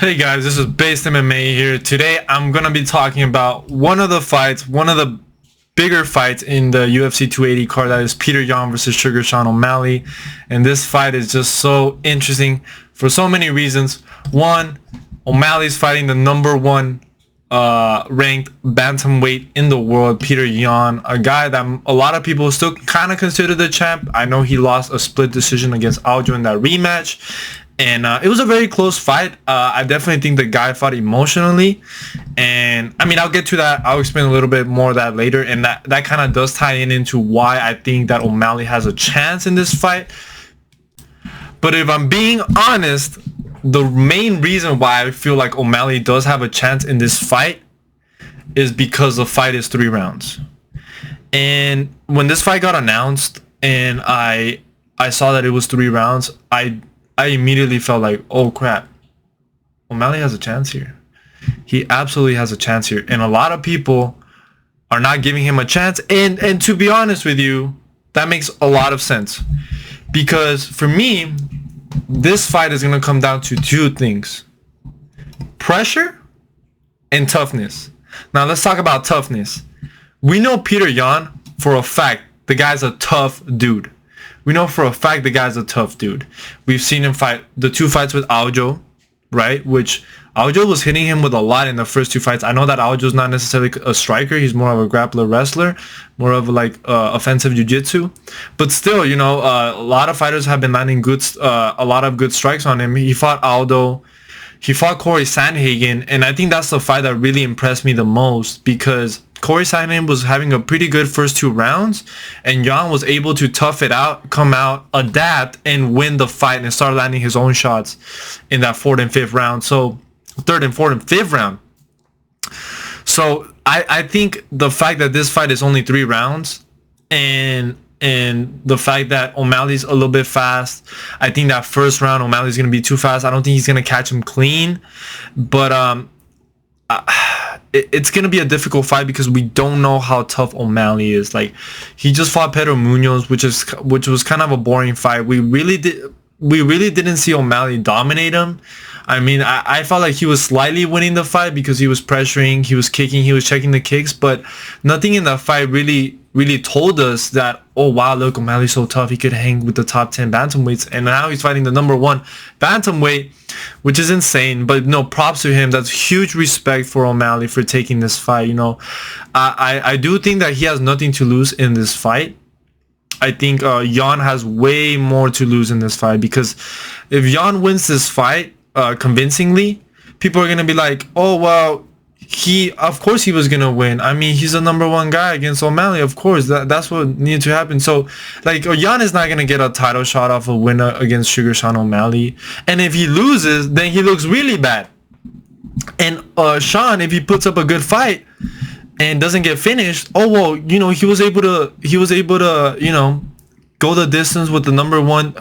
Hey guys, this is Based MMA here. Today I'm gonna be talking about one of the bigger fights in the UFC 280 card. That is Petr Yan versus Suga Sean O'Malley, and this fight is just so interesting for so many reasons. One, O'Malley's fighting the number one ranked bantamweight in the world, Petr Yan, a guy that a lot of people still kind of consider the champ. I know he lost a split decision against Aljo in that rematch. And it was a very close fight. I definitely think the guy fought emotionally. And I mean, I'll get to that. I'll explain a little bit more of that later. And that kind of does tie into why I think that O'Malley has a chance in this fight. But if I'm being honest, the main reason why I feel like O'Malley does have a chance in this fight is because the fight is 3 rounds. And when this fight got announced and I saw that it was 3 rounds, I immediately felt like, oh crap, O'Malley has a chance here. He absolutely has a chance here. And a lot of people are not giving him a chance. And to be honest with you, that makes a lot of sense. Because for me, this fight is going to come down to 2 things. Pressure and toughness. Now let's talk about toughness. We know Petr Yan, for a fact, the guy's a tough dude. We know for a fact the guy's a tough dude. We've seen him fight the 2 fights with Aljo, right? Which Aljo was hitting him with a lot in the first 2 fights. I know that Aljo's not necessarily a striker. He's more of a grappler wrestler, more of like offensive jiu-jitsu. But still, you know, a lot of fighters have been landing a lot of good strikes on him. He fought Aldo. He fought Corey Sandhagen. And I think that's the fight that really impressed me the most, because Corey Sandhagen was having a pretty good first 2 rounds, and Yan was able to tough it out, come out, adapt, and win the fight and start landing his own shots in that 4th and 5th round. So 3rd and 4th and 5th round. So I think the fact that this fight is only 3 rounds and the fact that O'Malley's a little bit fast, I think that first round O'Malley's going to be too fast. I don't think he's going to catch him clean. But it's going to be a difficult fight because we don't know how tough O'Malley is. Like, he just fought Pedro Munoz, which was kind of a boring fight. We really didn't see O'Malley dominate him. I mean, I felt like he was slightly winning the fight because he was pressuring, he was kicking, he was checking the kicks, but nothing in that fight really told us that, oh wow, look, O'Malley's so tough, he could hang with the top 10 bantamweights. And now he's fighting the number 1 bantamweight, which is insane. But no, props to him. That's huge respect for O'Malley for taking this fight. You know, I do think that he has nothing to lose in this fight. I think Yan has way more to lose in this fight, because if Yan wins this fight convincingly, people are gonna be like, oh well, of course he was gonna win. I mean, he's the number 1 guy against O'Malley. Of course, that's what needed to happen. So like, Yan is not gonna get a title shot off a winner against Suga Sean O'Malley. And if he loses, then he looks really bad. And Sean, if he puts up a good fight and doesn't get finished, oh well, you know, he was able to you know, go the distance with the number 1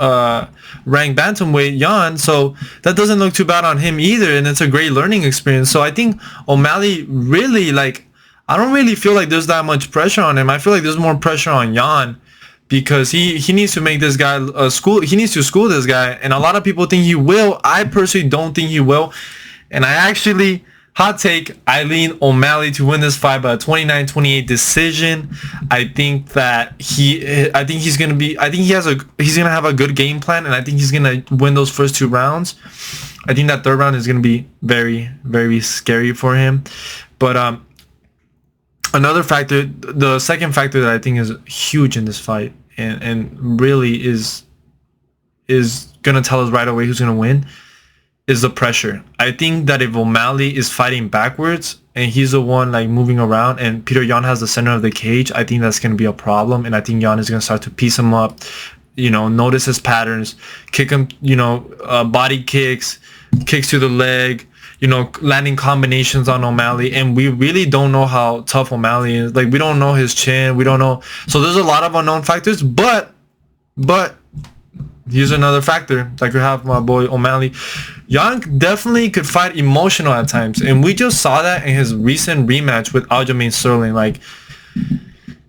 ranked bantamweight, Yan. So that doesn't look too bad on him either, and it's a great learning experience. So I think O'Malley really, like, I don't really feel like there's that much pressure on him. I feel like there's more pressure on Yan, because he needs to make this guy he needs to school this guy, and a lot of people think he will. I personally don't think he will, and I actually, hot take, I lean O'Malley to win this fight by a 29-28 decision. I think that he's gonna have a good game plan, and I think he's gonna win those first 2 rounds. I think that 3rd round is gonna be very, very scary for him. But another factor, the second factor that I think is huge in this fight, and really is gonna tell us right away who's gonna win, is the pressure. I think that if O'Malley is fighting backwards and he's the one like moving around, and Petr Yan has the center of the cage, I think that's going to be a problem. And I think Yan is going to start to piece him up, you know, notice his patterns, kick him, you know, body kicks to the leg, you know, landing combinations on O'Malley. And we really don't know how tough O'Malley is. Like, we don't know his chin, we don't know. So there's a lot of unknown factors, but here's another factor that could have my boy O'Malley. Yan definitely could fight emotional at times, and we just saw that in his recent rematch with Aljamain Sterling. Like,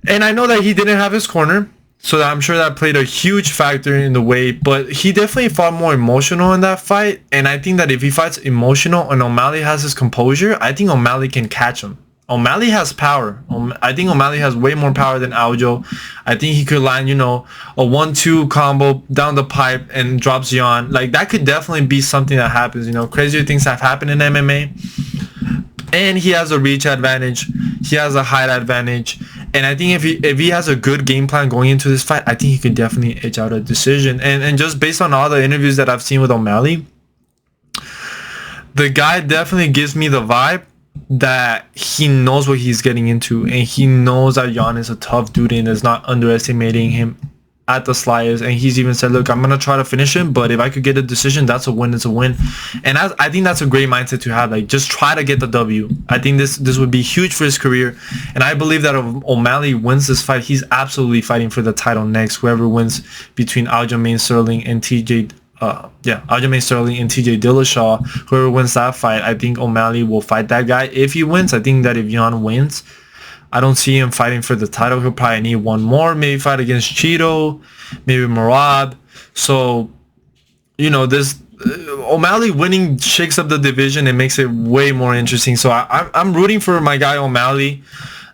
and I know that he didn't have his corner, So I'm sure that played a huge factor in the weight, but he definitely fought more emotional in that fight. And I think that if he fights emotional and O'Malley has his composure, I think O'Malley can catch him. O'Malley has power. I think O'Malley has way more power than Aljo. I think he could land, you know, a 1-2 combo down the pipe and drops Yan. Like, that could definitely be something that happens. You know, crazier things have happened in MMA. And he has a reach advantage. He has a height advantage. And I think if he has a good game plan going into this fight, I think he could definitely edge out a decision. And just based on all the interviews that I've seen with O'Malley, the guy definitely gives me the vibe that he knows what he's getting into, and he knows that Yan is a tough dude and is not underestimating him at the slightest. And he's even said, look, I'm gonna try to finish him, but if I could get a decision, that's a win. It's a win. And I think that's a great mindset to have. Like, just try to get the W. I think this would be huge for his career, and I believe that if O'Malley wins this fight, he's absolutely fighting for the title next. Whoever wins between Aljamain Sterling and Aljamain Sterling and TJ Dillashaw, whoever wins that fight, I think O'Malley will fight that guy. If he wins, I think that if Yan wins, I don't see him fighting for the title. He'll probably need one more, maybe fight against Cheeto, maybe Murad. So, you know, this O'Malley winning shakes up the division and makes it way more interesting. So I'm rooting for my guy O'Malley.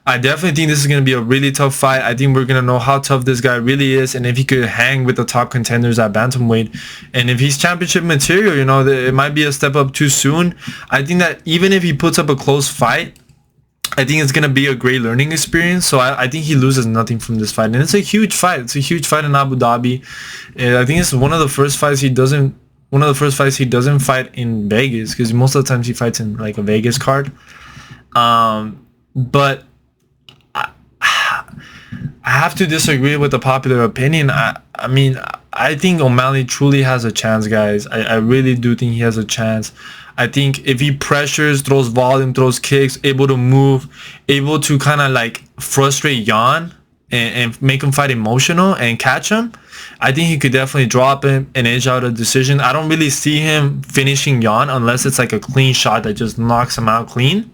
I definitely think this is going to be a really tough fight. I think we're going to know how tough this guy really is, and if he could hang with the top contenders at bantamweight. And if he's championship material, you know, it might be a step up too soon. I think that even if he puts up a close fight, I think it's going to be a great learning experience. So I think he loses nothing from this fight. And it's a huge fight. It's a huge fight in Abu Dhabi. And I think it's one of the first fights he doesn't fight in Vegas, because most of the times he fights in like a Vegas card. But I have to disagree with the popular opinion. I mean, I think O'Malley truly has a chance, guys. I really do think he has a chance. I think if he pressures, throws volume, throws kicks, able to move, able to kind of like frustrate Yan and make him fight emotional and catch him, I think he could definitely drop him and edge out a decision. I don't really see him finishing Yan unless it's like a clean shot that just knocks him out clean.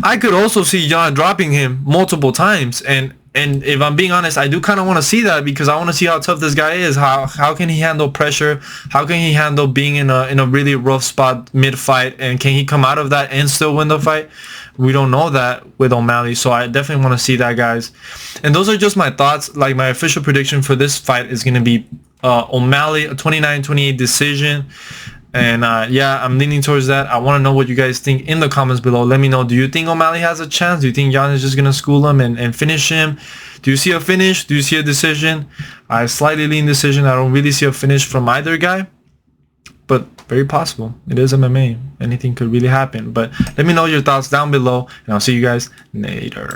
I could also see Yan dropping him multiple times, and if I'm being honest, I do kind of want to see that, because I want to see how tough this guy is. How can he handle pressure? How can he handle being in a really rough spot mid-fight? And can he come out of that and still win the fight? We don't know that with O'Malley, so I definitely want to see that, guys. And those are just my thoughts. Like, my official prediction for this fight is going to be O'Malley, a 29-28 decision. And yeah, I'm leaning towards that. I want to know what you guys think in the comments below. Let me know. Do you think O'Malley has a chance? Do you think Yan is just going to school him and finish him? Do you see a finish? Do you see a decision? I slightly lean decision. I don't really see a finish from either guy, but very possible. It is MMA. Anything could really happen. But let me know your thoughts down below, and I'll see you guys later.